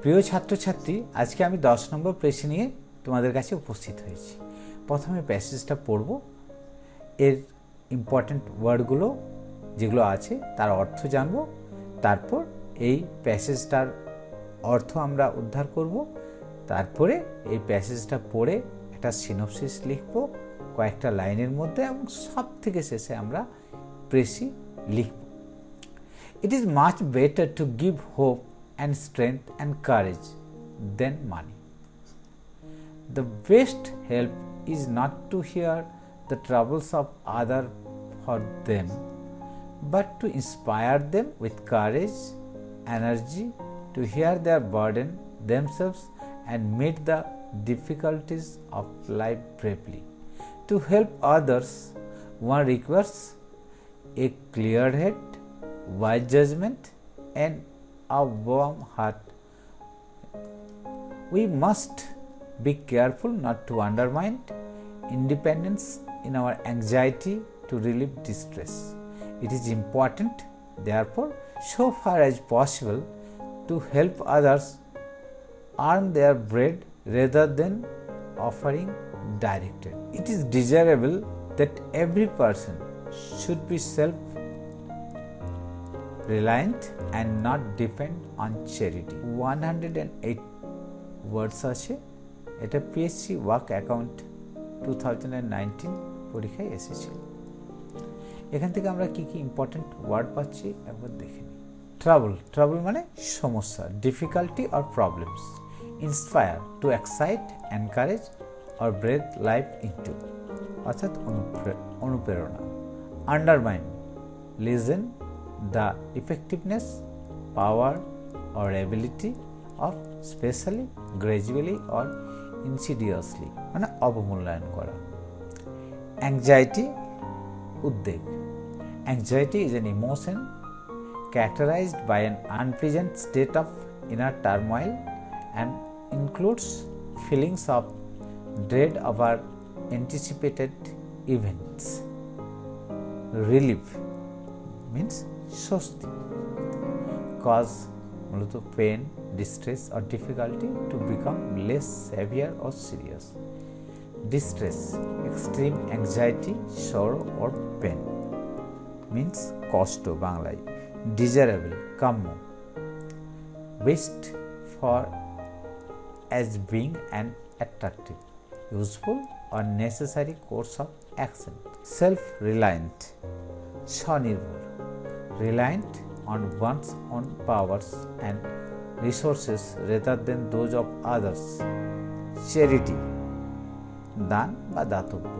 প্রিয় ছাত্রছাত্রী, আজকে আমি 10 নম্বর পেশে নিয়ে তোমাদের কাছে উপস্থিত হয়েছি। প্রথমে প্যাসেজটা পড়ব, এর ইম্পর্ট্যান্ট ওয়ার্ডগুলো যেগুলো আছে তার অর্থ জানব, তারপর এই প্যাসেজটার অর্থ আমরা উদ্ধার করব, তারপরে এই প্যাসেজটা পড়ে একটা সিনপসিস লিখব কয়েকটা লাইনের মধ্যে, এবং সব থেকে শেষে আমরা প্রেসি লিখব। It is much better to give hope and strength and courage than money. The best help is not to hear the troubles of others for them, but to inspire them with courage, energy, to hear their burden themselves and meet the difficulties of life bravely. To help others, one requires a clear head, wise judgment, and a warm heart. We must be careful not to undermine independence in our anxiety to relieve distress. It is important, therefore, so far as possible, to help others earn their bread rather than offering directed. It is desirable that every person should be self-reliant and not depend on charity. 108 words আছে, এটা PSC work account 2019 পরীক্ষায় এসেছিল। এখান থেকে আমরা কি কি important word পাচ্ছি একবার দেখে নিই। ট্রাবল মানে সমস্যা, difficulty or problems. Inspire, to excite, encourage or breathe life into, অর্থাৎ অনুপ্রেরণা। Undermine, lessen the effectiveness, power or ability of specially, gradually or insidiously, মানে অবমূল্যায়ন করা। অ্যাংজাইটি, উদ্বেগ। Anxiety is an emotion characterized by an unpleasant state of inner turmoil and includes feelings of dread over anticipated events. Relief means স্বস্তি। Cause মূলত pain, distress or difficulty to become less severe or serious. Distress, extreme anxiety, sorrow or pain means কষ্ট বাংলায়। Desirable, কাম্য। Wished for as being an attractive, useful or necessary course of action. Self-reliant, স্বনির্ভর, reliant on one's own powers and resources rather than those of others. Charity, দান বা দাতব্য,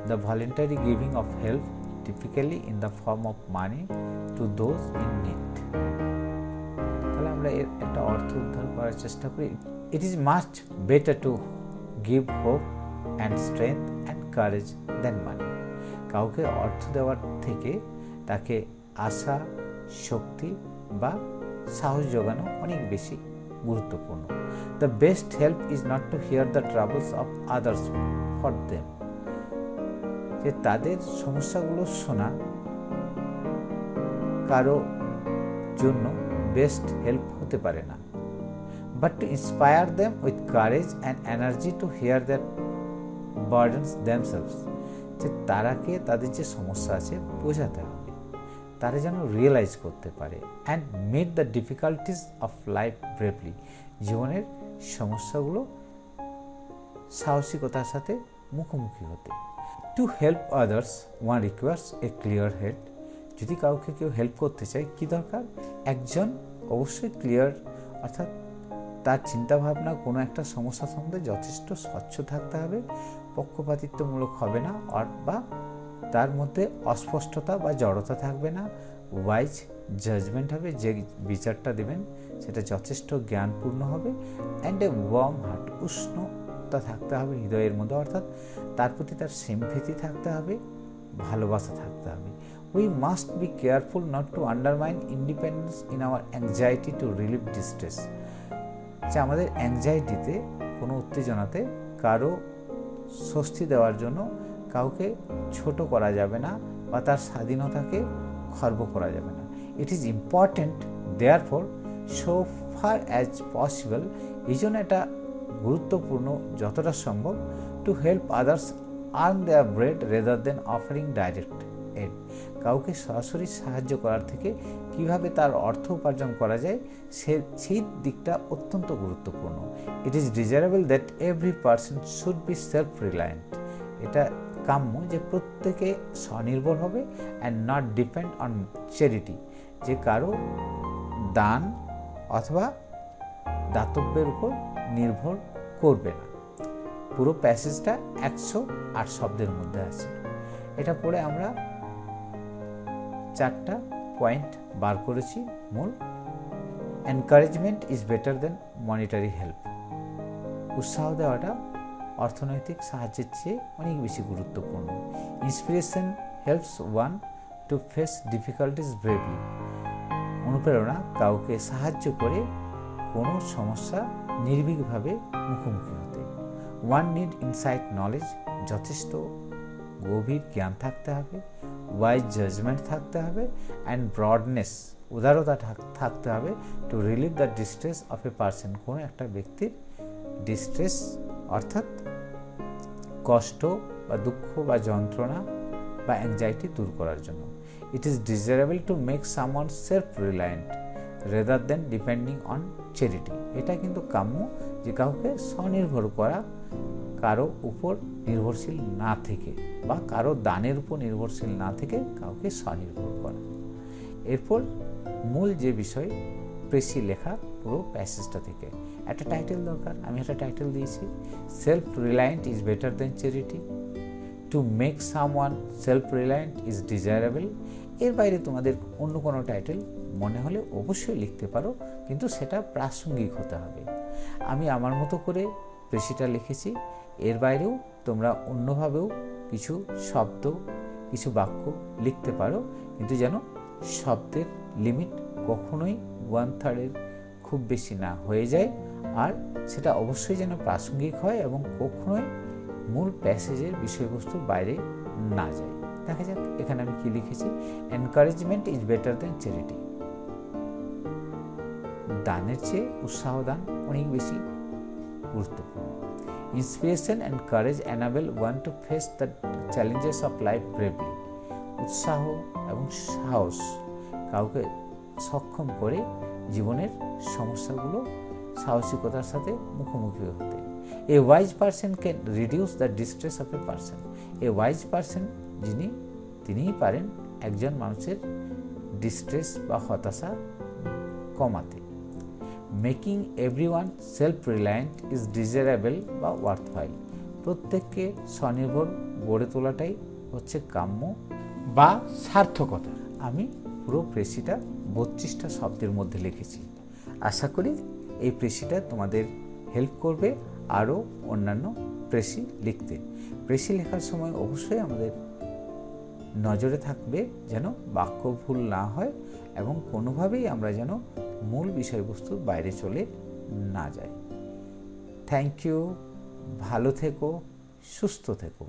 the voluntary giving of help, typically in the form of money, to those in need. তাহলে আমরা এর একটা অর্থ উদ্ধার করার চেষ্টা করি। It is much better to give hope and strength and courage than money. কাউকে অর্থ দেওয়ার থেকে তাকে আশা, শক্তি বা সাহস যোগানো অনেক বেশি গুরুত্বপূর্ণ। The best help is not to hear the troubles of others for them, যে তাদের সমস্যাগুলো শোনা কারো জন্য বেস্ট হেল্প হতে পারে না, but to inspire them with courage and energy to hear that burdens themselves, যে তারাকে তাদের যে সমস্যা আছে বোঝাতে হবে, তারা যেন রিয়েলাইজ করতে পারে। And meet the difficulties of life bravely, জীবনের সমস্যাগুলো সাহসিকতার সাথে মুখোমুখি হতে। To help others one requires a clear head, যদি কাউকে কেউ হেল্প করতে চায় কি দরকার? একজন অবশ্যই ক্লিয়ার, অর্থাৎ তার চিন্তাভাবনা কোনো একটা সমস্যা সম্বন্ধে যথেষ্ট স্বচ্ছ থাকতে হবে, পক্ষপাতিত্বমূলক হবে না, বা তার মধ্যে অস্পষ্টতা বা জড়তা থাকবে না। ওয়াইজ জাজমেন্ট হবে, যে বিচারটা দেবেন সেটা যথেষ্ট জ্ঞানপূর্ণ হবে। অ্যান্ড এ ওয়ার্ম হার্ট, উষ্ণতা থাকতে হবে হৃদয়ের মধ্যে, অর্থাৎ তার প্রতি তার সিম্প্যাথি থাকতে হবে, ভালোবাসা থাকতে হবে। We must be careful not to undermine independence in our anxiety to relieve distress, যে আমাদের অ্যাংজাইটিতে, কোনো উত্তেজনাতে কারো স্বস্তি দেওয়ার জন্য কাউকে ছোট করা যাবে না বা তার স্বাধীনতাকে খর্ব করা যাবে না। It is important, therefore, so far as possible, এই জন্য এটা গুরুত্বপূর্ণ যতটা সম্ভব, to help others earn their bread rather than offering direct aid. কাউকে সরাসরি সাহায্য করার থেকে কিভাবে তার অর্থ উপার্জন করা যায় সেই দিকটা অত্যন্ত গুরুত্বপূর্ণ। It is desirable that every person should be self reliant. এটা কাম্য যে প্রত্যেকে স্বনির্ভর হবে, and not depend on charity, যে কারো দান অথবা দাতব্যের উপর নির্ভর করবে না। পুরো প্যাসেজটা 108 শব্দের মধ্যে আছে। এটা পড়ে আমরা 4টা পয়েন্ট বার করেছি। মূল, encouragement is better then monetary help. উৎসাহ দেওয়াটা অর্থনৈতিক সাহায্যের চেয়ে অনেক বেশি গুরুত্বপূর্ণ। Inspiration helps one to face difficulties bravely. অনুপ্রেরণা কাউকে সাহায্য করে কোনো সমস্যা নির্ভীকভাবে মুখোমুখি হতে। ওয়ান নিড ইনসাইট নলেজ, যথেষ্ট গভীর জ্ঞান থাকতে হবে। ওয়াইজ জাজমেন্ট থাকতে হবে, অ্যান্ড ব্রডনেস, উদারতা থাকতে হবে, to relieve the distress of a person. কোনো একটা ব্যক্তির ডিস্ট্রেস অর্থাৎ কষ্ট বা দুঃখ বা যন্ত্রণা বা অ্যাংজাইটি দূর করার জন্য। It is desirable to make someone self reliant rather than depending on charity. এটা কিন্তু কাম্য যে কাউকে স্বনির্ভর করা, কারো উপর নির্ভরশীল না থেকে বা কারো দানের উপর নির্ভরশীল না থেকে কাউকে স্বনির্ভর করা। এরপর মূল যে বিষয়, প্রেসি লেখা পুরো প্যাসেজটা থেকে একটা টাইটেল দরকার। আমি একটা টাইটেল দিয়েছি, self reliant is better than charity. To make someone self reliant is desirable. এর বাইরে তোমাদের অন্য কোনো টাইটেল মনে হলে অবশ্যই লিখতে পারো, কিন্তু সেটা প্রাসঙ্গিক হতে হবে। আমি আমার মতো করে প্রেসিটা লিখেছি। এর বাইরেও তোমরা অন্যভাবেও কিছু শব্দ, কিছু বাক্য লিখতে পারো, কিন্তু যেন শব্দের লিমিট কখনোই 1/3 খুব বেশি না হয়ে যায়, আর সেটা অবশ্যই যেন প্রাসঙ্গিক হয় এবং কখনোই মূল প্যাসেজের বিষয়বস্তুর বাইরে না যায়। দেখা যাক এখানে আমি কি লিখেছি। Encouragement is better than charity. দানের চেয়ে উৎসাহ দান অনেক বেশি গুরুত্বপূর্ণ। Inspiration and courage enable one to face the challenges of life bravely. উৎসাহ এবং সাহস কাউকে সক্ষম করে জীবনের সমস্যাগুলো সাহসিকতার সাথে মুখোমুখি হতে। A wise person can reduce the distress of a person. A wise person তিনিই পারেন একজন মানুষের ডিস্ট্রেস বা হতাশা কমাতে। Making everyone self reliant is desirable বা ওয়ার্থওয়াইল। প্রত্যেককে স্বনির্ভর গড়ে তোলাটাই হচ্ছে কাম্য বা সার্থকতা। আমি পুরো প্রেসিটা 32টা শব্দের মধ্যে লিখেছি। আশা করি এই প্রেসিটা তোমাদের হেল্প করবে আরও অন্যান্য প্রেসি লিখতে। প্রেসি লেখার সময় অবশ্যই আমাদের নজরে থাকবে যেন বাক্য ভুল না হয় এবং কোনোভাবেই আমরা যেন মূল বিষয়বস্তুর বাইরে চলে না যাই। থ্যাংক ইউ, ভালো থেকো, সুস্থ থেকো।